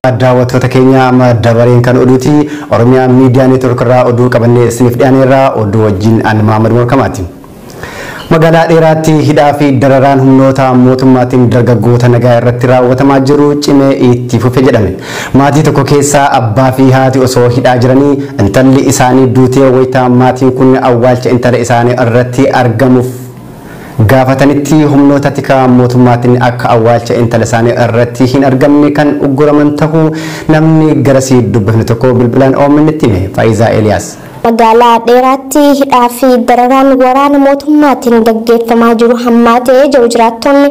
Daawwattoota keenya dabareen kan oduuti Oromiyaa miidiyaa neetwoork irraa oduu qabannee isiniif dhiyaaneerraa oduu wajjin an Maamad Morkamaati. Magaalaa dheeraatti hidhaa fi dararaan humnoota mootummaatiin dargaggoota nagaa irratti raawwatamaa jiru cimee itti fufe jedhame. Maatii tokko keessaa abbaa fi haati osoo hidhaa jiranii intalli isaanii duutee wayitaa maatiin kun awwaalcha intala isaanii irratti argamuuf gaafatanitti humnoota tikaa mootummaatiin akka awwaalcha intala isaanii irratti hin argamne kan ugguraman ta'uu namni garasii dubbifne tokko bilbilaan OMN'tti hime. Faayizaa Eliyaas. Magaalaa dheeraatti hidhaa fi dararaan waraana mootummaatiin gaggeeffamaa jiru hammaatee jiru jiraattonni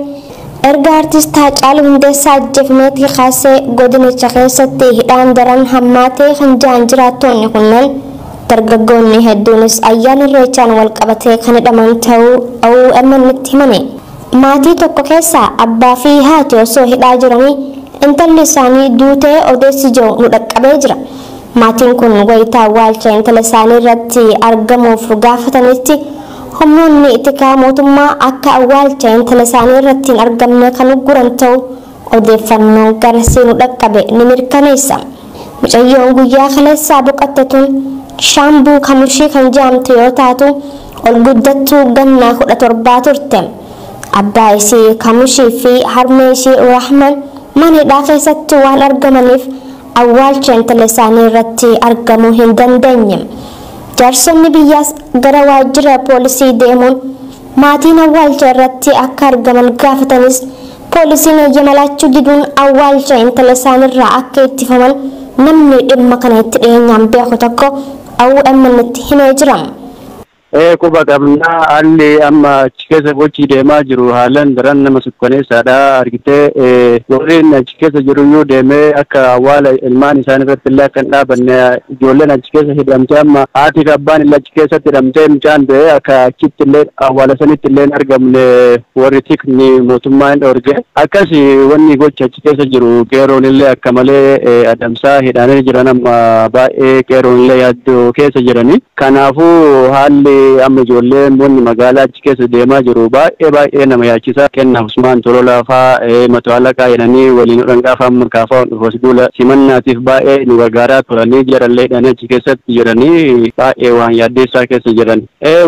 erga artistii Haacaaluu Hundeessaa ajjeefameetii kaasee godinicha keessatti hidhaan daran hammaatee kan jiran jiraattonni kunneen dargaggoonni hedduunis ayyaana irreechaan wal qabatee kan hidhaman ta'uu OMN'tti himani. Maatii tokko keessaa abbaa fi haati osoo hidhaa jiranii intalli isaanii duutee odeessi jiru nu dhaqqabee jira. Maatiin kun wayitaa awwaalcha intala isaanii irratti argamuuf gaafatanitti humnoonni tikaa mootummaa akka awwaalcha intala isaanii irratti hin argamne kan ugguran ta'uu odeeffannoo garasii nu dhaqqabe ni mirkaneessa. Mucayyoon guyyaa kaleessaa boqotte tun Shaambuu Kamushii kan jedhamtu yoo taatu ol guddattuu gannaa 17 turte. Abbaa isii Kamushii fi harmee ishii Rahman mana hidhaa keessatti waan argamaniif awwaalcha intala isaanii irratti argamuu hin dandeenye. Jaarsonni biyyaas gara waajjira poolisii deemuun maatiin awwaalcha irratti akka argaman gaafatanis poolisiin eeyyamalaachuu diduun awwaalcha intala isaanii irraa akka ittifaman namni dhimma kana itti dhiyeenyaan beeku tokko OMN'tti himee jira. Quba qabnaa haalli amma achi keessa gochii deemaa jiru haalan daran nama sukkaneessaadha. Argitee warreen achi keessa jiruyyuu deemee akka awwaala ilmaan isaanii irratti illee akka hin dhaabanne ijoolleen achi keessa hidhamtee amma haati fi abbaan illee achi keessatti hidhamtee mucaan ba'ee akka achitti illee awwaala sanitti illee hin argamne warri tikni mootummaa hin dhoorge. Akkas wanni gocha achi keessa jiru qeeroon illee akka malee adamsaa hidhaanii jiran amma baay'ee qeeroon illee yaaddoo keessa jirani. Kanaafuu haalli amma ijoolleen wanni magaalaa achi keessa deemaa jiru baay'ee nama yaachisaa. Kenna Usmaan Tololaa fa'aa Mato Alaqaa jedhanii waliin dhangaafaa amma kaafaa hospitaala simannaatiif baay'ee nu gargaaraa turanii jarallee hidhanii achi keessatti jiranii baay'ee waan yaaddeessaa keessa jiran.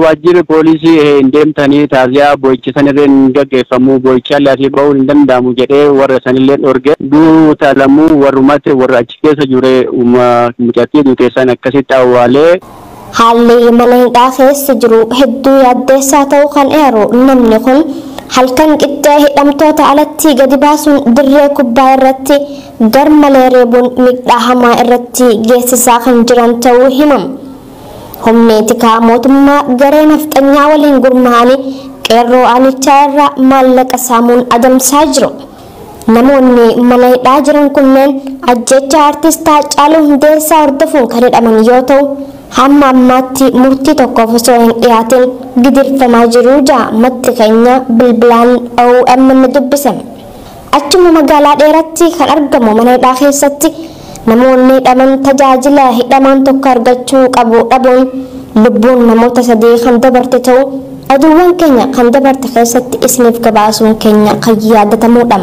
Waajjirri poolisii hin deemtanii taaziyaa boo'icha sanirree hin gaggeeffamu boo'ichaa laafii ba'uu hin danda'amu jedhee warra sanillee dhorge duuta lamuu warrumatti warra achi keessa jure mucattii duuteessaan akkasitti awwaalee. Haalli mana hidhaa keessa jiru hedduu yaaddeessaa ta'uu kan eeru namni kun halkan qixxee hidhamtoota alatti gadi baasuun dirree kubbaa irratti garmalee reebuun miidhaa hamaa irratti geessisaa kan jiran ta'uu himam. Humni tikaa mootummaa garee nafxanyaa waliin gurmaa'anii qeerroo aanichaa irraa maallaqa saamuun adamsaa jiru. Namoonni mana hidhaa jiran kunneen ajjecha artistii Haacaaluu Hundeessaa hordofuun kan hidhaman yoo ta'u hamma ammaatti murtii tokkoof osoo hin dhiyaatin gidirfamaa jiru jaa maddi keenya bilbilaan OMN dubbise. Achuma magaalaa dheeratti kan argamu mana hidhaa keessatti namoonni hidhaman tajaajila hidhamaan tokko argachuu qabu dhabuun lubbuun namoota 3 kan dabarte ta'uu oduuwwan keenya kan dabarte keessatti isiniif gabaasuun keenya kan yaadatamudha.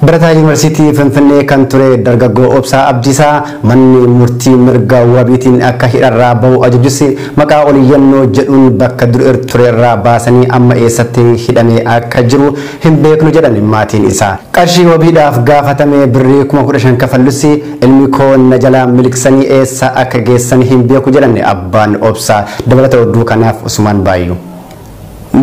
Barataa Yuunivarsiitii Finfinnee kan ture dargaggoo Obsaa Abdiisaa manni murtii mirga wabiitiin akka hidharraa bahu ajajus maqaa oliyyannoo jedhuun bakka dur turerraa baasanii amma eessatti hidhamee akka jiru hin beeknu jedhan maatiin isaa. Qarshii wabiidhaaf gaafatame birrii 15,000 kafalus ilmi koo na jalaa miliqsanii eessa akka geessan hin beeku jedhan abbaan Obsaa. Dabalata oduu kanaaf Usmaan Baayyuu.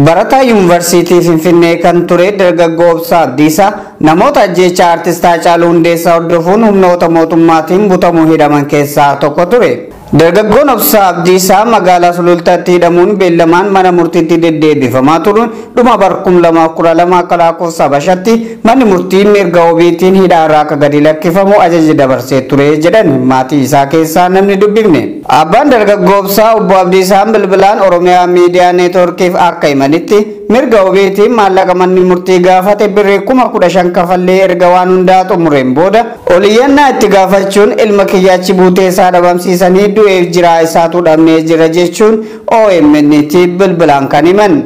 Barataa Yuunivarsiitii Finfinnee kan ture dargaggoo Obsaa Abdiisaa namoota ajjeechaa artistii Haacaaluu Hundeessaa hordofuun humnoota mootummaatiin butamuu hidhaman keessaa tokko ture. Dargaggoon Obsaa Abdiisaa magaalaa Sulultaatti hidhamuun beellamaan mana murtiitti deddeebifamaa turuun dhuma bara 2012 akka lakkoofsa Habashaatti manni murtii mirga wabiitiin hidhaarraa akka gadi lakkifamu ajaja dabarsee ture jedhan maatii isaa keessaa namni dubbifne. Abbaan dargaggoobsaa obbo Abdiisaan Bilbilaan Oromiyaa Miidiyaa Neetwoorkiif akka himanitti mirga ofiitiin maallaqa manni murtii gaafate birrii 15,000 kafallee erga waan hundaa xumureen booda oliyyannaa itti gaafachuun ilma kiyyaachi buutee isaa dhabamsiisanii du'eef jiraa isaatu dhabnee jira jechuun OMN Bilbilaan kan himan.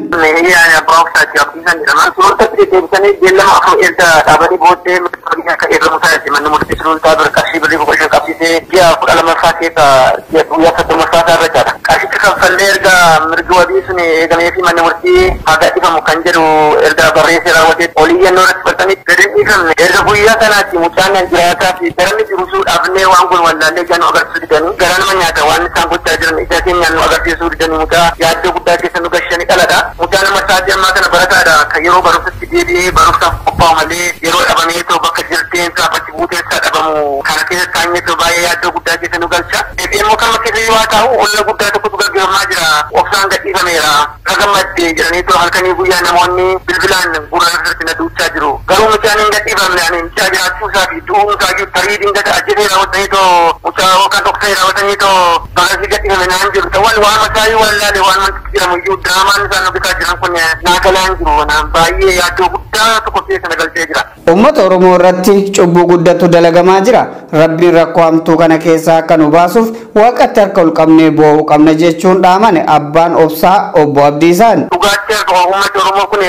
ya satu masalah raja. Kasih kafal erga mertua di sini kami si mana murti agak tiga mukan jeru erga berisi rawat olian orang seperti ini dari kan erga buaya sana si mucan yang jerata si terus dirusul abne wangkul wala lejan agar sudah ni garan menyata wan sangkut jalan ijazin yang agar sudah ni muka ya tu kita kisah nugas ni kalau ada mucan masalah makan berada ada kayu baru sendiri baru sampai mali yero abang itu bakal jertin apa cibutin saat abamu karena kita tanya tu bayar tu kita kisah nugas Emo kan makikita tahu ulah gudda to kutuga majra opsan gati kamera kagamadde jirani to halkani buya namonni bilbilan buran sartina ducha jiru garu mutani gati bamlani chaja tusa bi tu ka gi tarid inga ajere rawat to ucha kan to kai rawat to bagasi gati kamera anjur to wal wa masai wala de wan man kira mu yu draman san bika jiran kunya nagalan jiru na baye ya to gudda to ko pesa nagal jira Ummata Oromoo irratti cubbuu guddatu dalagamaa jira. Rabbiin rakkoo hamtuu kana keessaa akka nu baasuuf waaqatti harka ol qabnee boo'uu qabna jechuun dhaamane abbaan obsaa obbo Abdiisaan. Dhugaatti akka uummata Oromoo kun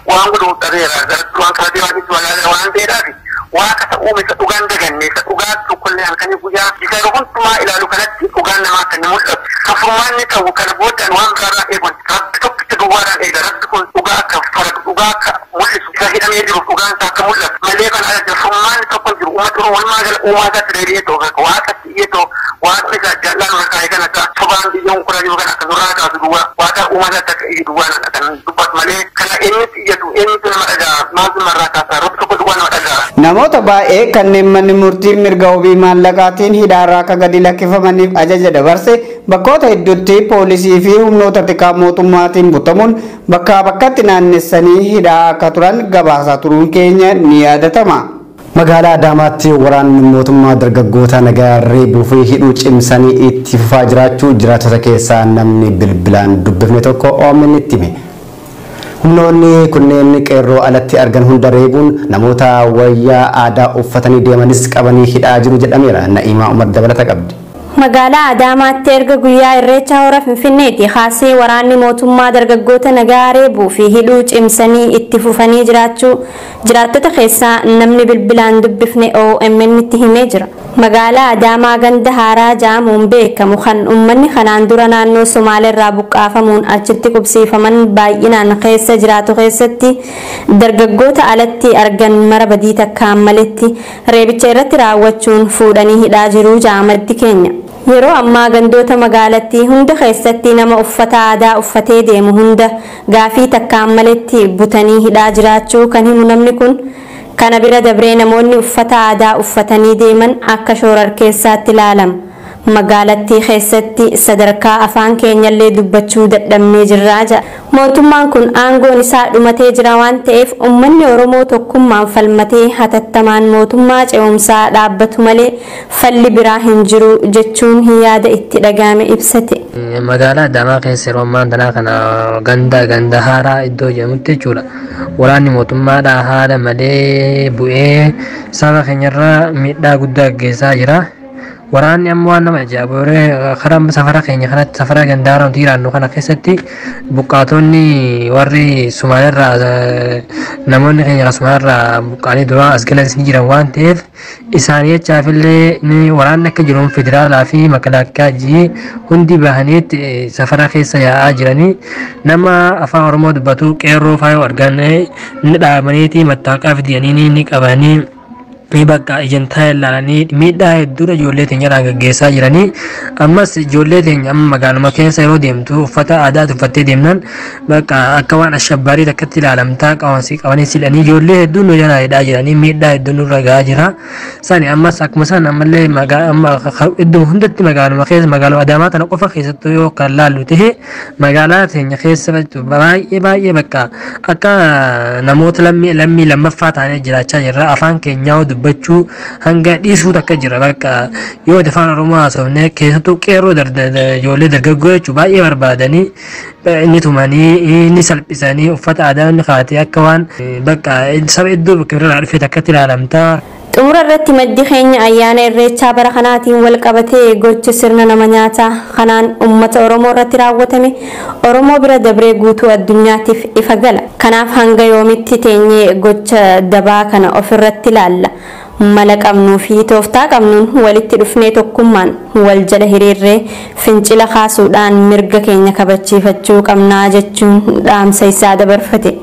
waan godhu dhabeera. Waan kana deemanis waan ta'eedhaafi. Waa kasa uume isa dhugaan daganne isa dhugaa tokkollee halkanii guyyaa isa hundumaa ilaalu kanatti dhugaan namaa kan mul'atu. Kafurmaanni ta'u kana booddaan waan biraarraa eegan rabbi tokkicha duwwaadhaan eega rabbi kun dhugaa akka faradu dhugaa akka mul'isu isa hidhamee jiru dhugaan isaa akka mul'atu malee kan ala jirfummaan tokko jiru uummata Oromoo walumaa gala uumaa isaatti dheeri'eetoo waaqatti dhiyeetoo waaqni isaa jaallaan irra kaa'e kana isaa sobaan biyyoon kura jiru kana akka nurraa kaasu duwwaa waaqa uumaa isaatti akka iyyu duwwaa kan dubbatu malee kana eenyutti iyyatu eenyutti nama dhagaa maaltu narraa kaasaa rabbi tokko duwwaa nama dhagaa. Namoota baay'ee kanneen manni murtii mirga obii maallaqaatiin hidhaarraa akka gadi lakkifamaniif ajaja dabarse bakkoota hedduutti poolisii fi humnoota tikaa mootummaatiin butamuun bakkaa bakkatti naannessanii hidhaa akka turan gabaasaa turuun keenya ni yaadatama. Magaalaa Adaamaatti waraanni mootummaa dargaggoota nagaa reebuu fi hidhuu cimsanii itti fufaa jiraachuu jiraattota keessaa namni bilbilaan dubbifne tokko OMN itti hime. Humnoonni kunneen qeerroo alatti argan hunda reebuun namoota wayyaa aadaa uffatanii deemanis qabanii hidhaa jiru jedhameera. Na'imaa Umar dabalata qabdi. Magaalaa Adaamaatti erga guyyaa irreecha hora Finfinneetti kaasee waraanni mootummaa dargaggoota nagaa reebuu fi hidhuu cimsanii itti fufanii jiraachuu jiraattota keessaa namni bilbilaan dubbifne OMN itti himee jira. Magaalaa Adaamaa ganda haaraa jaamuun beekamu kan uummanni kanaan dura naannoo Somaaleerraa buqqaafamuun achitti qubsiifaman baay'inaan keessa jiraatu keessatti dargaggoota alatti argan mara badii takkaan maletti reebicha irratti raawwachuun fuudhanii hidhaa jiru jaamaddi keenya. Yeroo ammaa gandoota magaalattii hunda keessatti nama uffata aadaa uffatee deemu hunda gaafii takkaan maletti butanii hidhaa jiraachuu kan himu namni kun kana bira dabree namoonni uffata aadaa uffatanii deeman akka shoorarkeessaatti ilaalama. Magaalattii keessatti sadarkaa afaan keenyallee dubbachuu dadhabnee jirraa jedha. Mootummaan kun aangoon isaa dhumatee jira waan ta'eef uummanni Oromoo tokkummaan falmatee hatattamaan mootummaa ce'umsaa dhaabbatu malee falli biraa hin jiru jechuun yaada itti dhagahame ibsate. Magaalaa Adaamaa keessa yeroo ammaa tanaa kana ganda haaraa iddoo jedhamutti jechuudha. Waraanni mootummaadhaa haala malee bu'ee saba keenyarra miidhaa guddaa gaggeessaa jira. Waraanni ammoo waan nama ajaa'ibu karaa safara keenya kanatti safara gandaara nuti jiraannu kana keessatti buqqaatonni warri Somaaleerraa namoonni keenya Somaaleerraa buqqaanii dura as galan ni jiran waan ta'eef isaanii jechaafillee waraanni akka jiruun federaalaa fi makalaakaa hundi bahaniitti safara keessa yaa'aa jiranii nama afaan Oromoo dubbatu qeerroo faayoo argan ni dhaabaniiti mattaaqaa fidanii ni qabanii. Bakka ijantaa ilaalanii miidhaa hedduudha ijoollee teenyarraa gaggeessaa jiranii ammas ijoollee teenya amma magaaluma keessa yeroo deemtu uffata aadaa uffattee deemnan bakka akka waan ashabbaarii takkatti ilaalamtaa qabanii silanii ijoollee hedduun nu jalaa hidhaa jiranii miidhaa hedduun nurra gahaa jira. Sani ammas akkuma san ammallee iddoo hundatti magaaluma keessa magaaluma Adaamaa tana qofa keessattuu yoo kan laallu ta'e magaalaa teenya keessa baay'ee bakka akka namoota lammii lammaffaa taanee jiraachaa jirra afaan keenyaa dubbachuu hanga dhiisuu takka jira bakka yoo afaan oromoo haasofne keessattuu qeerroo ijoollee dargaggoo jechuu baay'ee barbaadanii inni tumanii inni salphisanii uffata aadaa inni kaatee akka waan bakka saba iddoo bakka biraa dhufee takkatti ilaalamtaa. Xumura irratti maddi keenya ayyaana irreechaa bara kanaatiin wal qabatee gocha sirna nama nyaataa kanaan uummata Oromoo irratti raawwatame Oromoo bira dabree guutuu addunyaatiif ifa gala. Kanaaf hanga yoomitti teenyee gocha dabaa kana ofirratti ilaalla. Mala qabnuu fi tooftaa qabnuun walitti dhufnee tokkummaan wal jala hiriirree fincila kaasuudhaan mirga keenya kabachiifachuu qabnaa jechuun dhaamsa isaa dabarfate.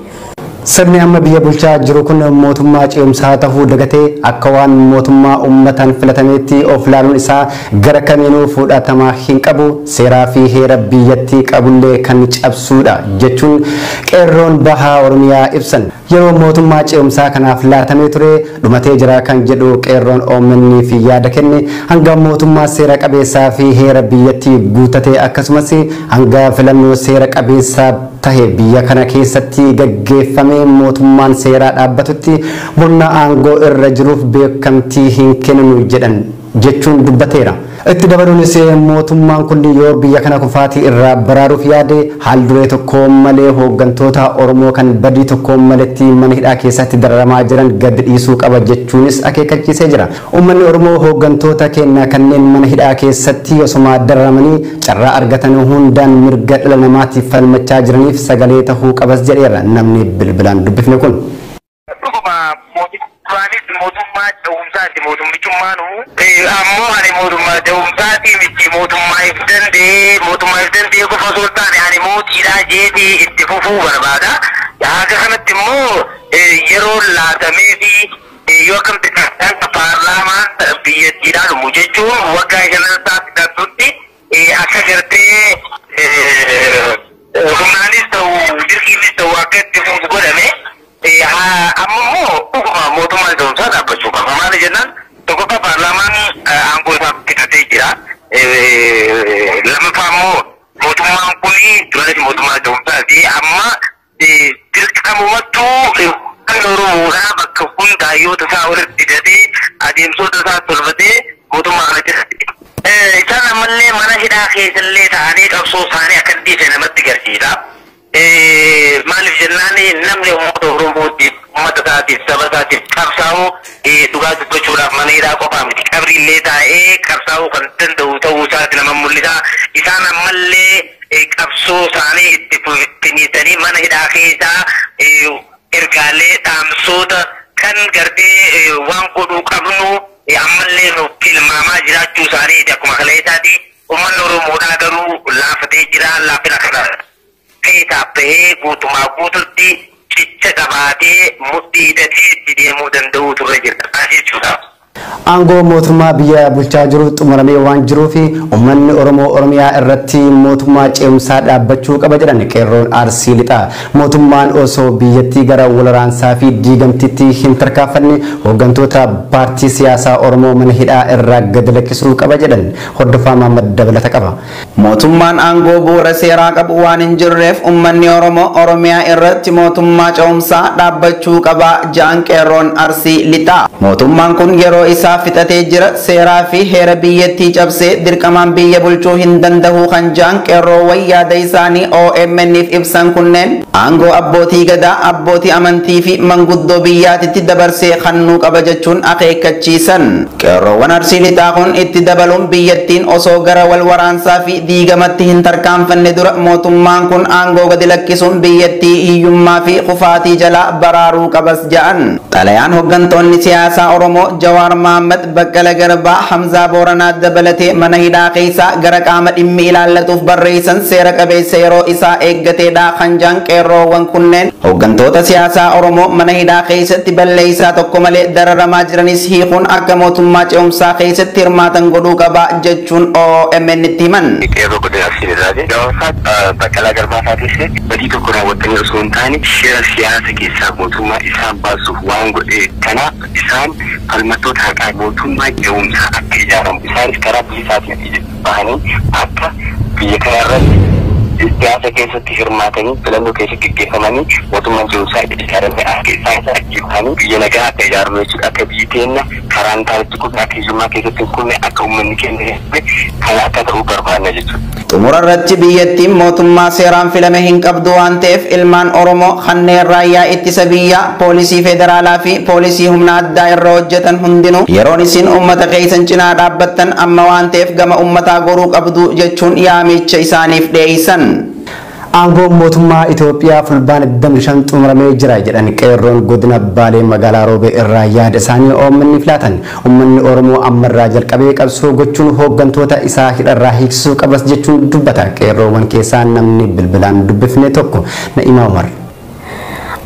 Sirni amma biyya bulchaa jiru kun mootummaa ce'umsaa ta'uu dagatee akka waan mootummaa uummataan filatameetti of ilaaluun isaa gara kamiinuu fudhatama hin qabu seeraa fi heera biyyattii qabullee kan cabsuudha jechuun qeerroon bahaa Oromiyaa ibsan. Yeroo mootummaa ce'umsaa kanaaf laatamee ture dhumatee jira kan jedhu qeerroon OMN fi yaada kenne hanga mootummaa seera qabeessaa fi heera biyyattii guutatee akkasumas hanga filannoo seera qabeessaa tahe biyya kana keessatti gaggeeffame mootummaan seeraa dhaabbatutti murna aangoo irra jiruuf beekamtii hin kennu jedhan jechuun dubbateera. Itti dabaluunis mootummaan kun yoo biyya kana kufaatii irraa baraaruuf yaade haal duree tokko malee hooggantoota Oromoo kan badii tokko maletti mana hidhaa keessatti dararamaa jiran gad dhiisuu qaba jechuunis akeekkachiisee jira. Uummanni Oromoo hooggantoota keenya kanneen mana hidhaa keessatti osuma dararamanii carraa argatan hundaan mirga dhala namaatiif falmachaa jiraniif sagalee tahuu qabas jedheera namni bilbilaan dubbifne kun. Mootummaa ce'umsaati mootummichummaanu ammoo ani mootummaa ce'umsaati miti mootummaa if danda'e qofa osoo hin taane ani mootiidhaa jeetii itti fufuu barbaada. Haga kanatti immoo yeroo laatamee fi yoo akkamitti paarlaamaan biyyattiidhaa dhumu jechuun waggaa 5 taasisantutti akka gartee humnaanis ta'u dirqiinis ta'u akka itti fufu godhame. Ammoo mootummaa ce'umsaa dhaabbachuu qaba. Maali jennaan tokkoffaa paarlaamaan aangoo isaa fixatee jira. Lammaffaa immoo mootummaan kun duratti mootummaa ce'umsaati. Amma dirqamumattuu kan Oromoodhaa bakka hundaa yoo tasaa walitti hidhatee adeemsota isaa tolfatee mootummaa kana jirti. Isaan ammallee mana hidhaa keessallee ta'anii qabsoo isaanii akka dhiise namatti agarsiisa. Maaliif jennaan namni uummata Oromootiif uummata isaatiif saba isaatiif qabsaa'u dhugaa dubbachuudhaaf mana hidhaa qofaa miti qabriillee taa'ee qabsaa'uu kan danda'u ta'uu isaati nama mul'isa. Isaan ammallee qabsoo isaanii itti finiisanii mana hidhaa keessaa ergaalee dhaamsoota kan gartee waan godhuu qabnu ammallee nuuf tilmaamaa jiraachuu isaaniiti akkuma kaleessaati. Uummanni Oromoodhaa garuu laafatee jira laafina kana. Ta'ee guutumaa guututti cicha qabaatee mudhii hidhatee itti deemuu danda'u turre jirta jechuudha. Aangoo mootummaa biyya bulchaa jiru xumuramee waan jiruuf uummanni Oromoo Oromiyaa irratti mootummaa ce'umsaa dhaabbachuu qaba jedhan qeerroon Arsii Lixaa. Mootummaan osoo biyyattii gara walwaraansaa fi diigamtiitti hin tarkaanfanne hooggantoota paartii siyaasaa Oromoo mana hidhaa irraa gad lakkisuu qaba jedhan hordofaa Mahammad dabalata qaba. Mootummaan aangoo bu'uura seeraa qabu waan hin jirreef uummanni Oromoo Oromiyaa irratti mootummaa ce'umsaa dhaabbachuu qaba jedhan qeerroon Arsii Lixaa. Mootummaan kun yeroo isaa fixatee jira seeraa fi heera biyyattii cabsee dirqamaan biyya bulchuu hin danda'u kan jedhan qeerroowwan yaada isaanii OMN'if ibsan kunneen aangoo abbootii gadaa abbootii amantii fi manguddoo biyyaatitti dabarsee kennuu qaba jechuun akeekkachiisan. Qeerroowwan Arsii Lixaa kun itti dabaluun biyyattiin osoo gara wal waraansaa fi diigamatti hin tarkaanfanne dura mootummaan kun aangoo gadi lakkisuun biyyattii hiyyummaa fi kufaatii jalaa baraaruu qabas jedhan. Xalayaan hooggantoonni siyaasaa Oromoo Jawaar Mohammad Baqqala Garbaa Hamzaa Booranaa dabalatee mana hidhaa keessaa gara qaama dhimmi ilaallatuuf barreessan seera qabeessa yeroo isaa eeggateedha kan jedhan qeerroowwan kunneen hooggantoota siyaasaa Oromoo mana hidhaa keessatti balleessaa tokko malee dararamaa jiranis hiikuun akka mootummaa ce'umsaa keessatti hirmaatan godhuu qaba jechuun OMN itti himan. Qeerroo godina Arsii Lixaati. Jawaar Baqqalaa Garbaa fa'aatis badii tokko raawwatanii osoo hin taane shira siyaasa keessaa mootummaa isaan baasuuf waan godhe kanaaf isaan falmattoota haqaa mootummaa ce'umsaa akka ijaaramu isaanis karaa bilisaatiin bahanii akka biyya kana irratti siyaasa keessatti hirmaatanii filannoo keessatti gaggeeffamanii mootummaan jiru isaa itti ijaaramee akka isaan isa ajjeefanii biyya nagaa akka ijaarame jechuudha. Akka biyyi keenya karaan taa'utti kun akka hiyyummaa keessatti hin kunne akka uummanni keenya kan akka ta'uu barbaanna jechuudha. Xumura irratti biyyattiin mootummaa seeraan filame hin qabdu waan ta'eef ilmaan Oromoo kanneen raayyaa ittisa biyyaa, poolisii federaalaa fi poolisii humna addaa irra hojjetan hundinuu yeroon isin uummata keessan cinaa dhaabbattan amma waan ta'eef gama uummataa goruu qabdu jechuun yaamicha isaaniif dhiyeessan. Aangoon mootummaa Itoophiyaa fulbaana 25 xumuramee jira jedhan qeerroon godina Baalee magaalaa Roobee irraa yaada isaanii uummanni filatan. Uummanni Oromoo ammarraa jalqabee qabsoo gochuun hooggantoota isaa hidharraa hiiksisuu qabas jechuun dubbata. Qeerroowwan keessaa namni bilbilaan dubbifne tokko Na'imaa Umar.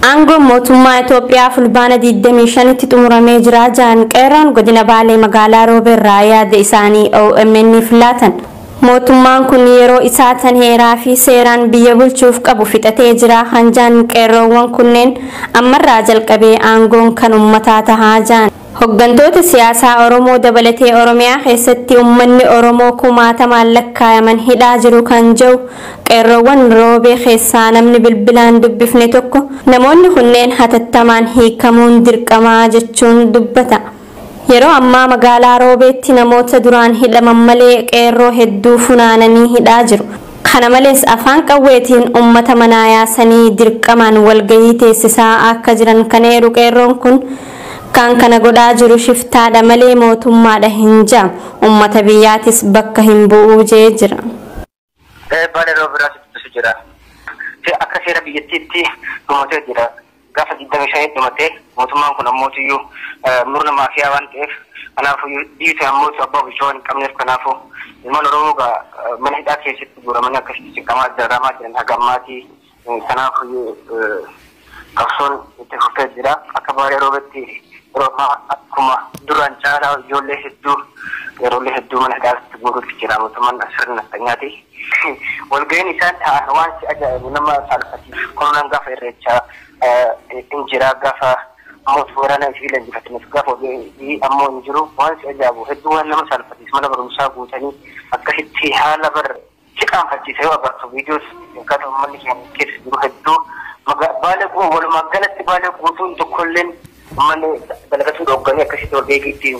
Aangoon mootummaa Itoophiyaa fulbaana 25tti xumuramee jira jedhan qeerroon godina Baalee magaalaa Roobee irraa yaada isaanii OMN filatan. Mootummaan kun yeroo isaa tan heeraa fi seeraan biyya bulchuuf qabu fixatee jira hanjaan qeerroowwan kunneen ammarraa jalqabee aangoon kan uummataa tahaa jiran. Hooggantoota siyaasaa Oromoo dabalatee Oromiyaa keessatti uummanni Oromoo kumaatamaan lakkaayaman hidhaa jiru kan jiru qeerroowwan Roobee keessaa namni bilbilaan dubbifne tokko namoonni kunneen hatattamaan hiikamuun dirqamaa jechuun dubbata. Yeroo ammaa magaalaa Roobeetti namoota duraan hidhaman malee qeerroo hedduu funaananii hidhaa jiru. Kana malees afaan qawweetiin uummata manaa yaasanii dirqamaan walgahii teessisaa akka jiran kan eeru qeerroon kun kan kana godhaa jiru shiftaadha malee mootummaadha hin jedhu. Uummata biyyaatis bakka hin bu'uu jee jira. Baalee Roobeeraatti jira. Akka seera biyyattiitti dhumatee jira. Gaafa 25 dhumatee mootummaan kun ammootiyyuu murna maafiyaa waan ta'eef kanaafuu dhiisu ammootu abbaa bulchaa hin qabneef kanaafuu ilmaan Oromoo mana hidhaa keessatti guuramanii akkasitti cinqamaa daramaa jiran haga ammaatii kanaafuu qabsoon itti fufee jira. Akka Baalee Roobeetti Oromoo akkuma duraan caalaa ijoollee hedduu mana hidhaatti guuruutti jira mootummaan sirna naftanyaati. Walgahiin isaan ta'an waan si ajaa'ibu nama saalfati. Koronaan gaafa irreechaa injira gaafa ammoo waraana sibiila injifataniif gaafa ammoo injiru waan si ajaa'ibu hedduu waan nama saalfatiis mana barumsaa guutanii akkasitti haala ciqaanfachiisa yoo agartu viidiyoos akkaataa uummanni keenya keessa jiru hedduu Baalee walumaa galatti Baalee guutuun tokkolleen uummanni dalagatuu dhogganii akkasitti walgahiitti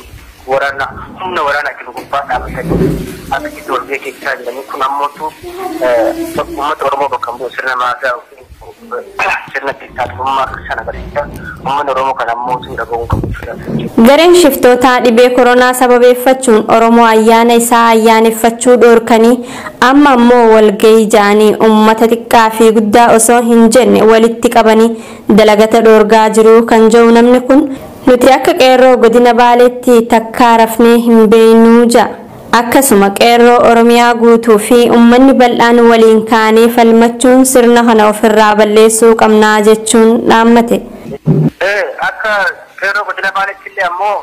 waraana humna waraanaa jiru gubbaa dhaabbatanii akkasitti walgahii keessaa jiranii kun ammootu uummata Oromoo bakka bu'u sirna maasaa sirna diktaatummaa sana barsiisa uummanni Oromoo kan ammootu dhaga'uun qabu. Gareen shiftootaa dhibee koronaa sababeeffachuun Oromoo ayyaana isaa ayyaaneffachuu dhoorkanii amma ammoo walgahii ja'anii uummata xiqqaa fi guddaa osoo hin jenne walitti qabanii dalagata dhoorgaa jiru kan jiru namni kun nuti akka qeerroo godina Baaleetti takkaa rafnee hin beeknuu ja'a. Akkasuma qeerroo Oromiyaa guutuu fi uummanni bal'aan waliin kaanee falmachuun sirna kana ofirraa balleessuu qabnaa jechuun dhaammate. Akka qeerroo godina Baaleetti illee ammoo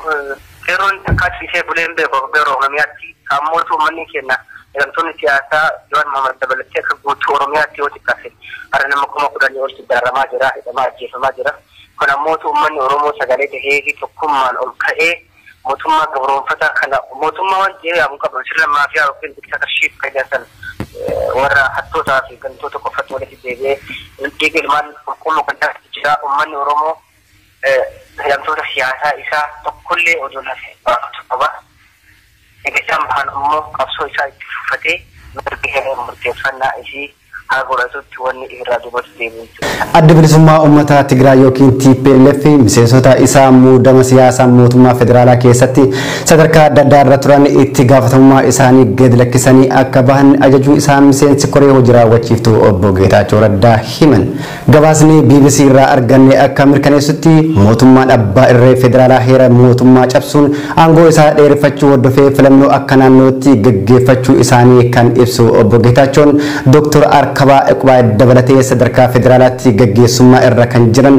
qeerroon takkaa ciisee buleen beeku qeerroo Oromiyaatti ammootu uummanni keenya hidhamtoonni siyaasaa Jawaar Mohaammed dabalatee akka guutuu Oromiyaatti yoo xiqqaate har'a nama 10,000 ol daramaa jira hidhamaa ajjeefamaa jira. Kun ammootu uummanni Oromoo sagalee tahee fi tokkummaan ol ka'ee mootummaa gabroonfataa kana mootummaa waan jedhamu qabu sirna maafiyaa yookiin diktaatarship kan jedhan warra hattootaa fi gantoota qofatti walitti deebi'ee dhiiga ilmaan qulqulluu kan taasisu jira. Uummanni Oromoo hidhamtoota siyaasaa isaa tokkollee odoo lafee baafatu qaba. Egaa isaan immoo qabsoo isaa itti fufatee mirga murteeffannaa isii Adda bilisummaa uummata Tigraay yookiin TPLF miseensota isaa muudama siyaasaa mootummaa federaalaa keessatti sadarkaa adda addaa irra turan itti gaafatamummaa isaanii gad lakkisanii akka bahan ajajuu isaa miseensi koree hojii raawwachiiftuu obbo Geetaachoo Raddaa himan. Gabaasni BBC irraa arganne akka mirkaneessutti mootummaan abbaa irree federaalaa heera mootummaa cabsuun aangoo isaa dheereffachuu hordofee filannoo akka naannootti gaggeeffachuu isaanii kan ibsu obbo Geetaachoon Dr. Kabaa equbaa dabalatee sadarkaa federaalaatti gaggeessummaa irra kan jiran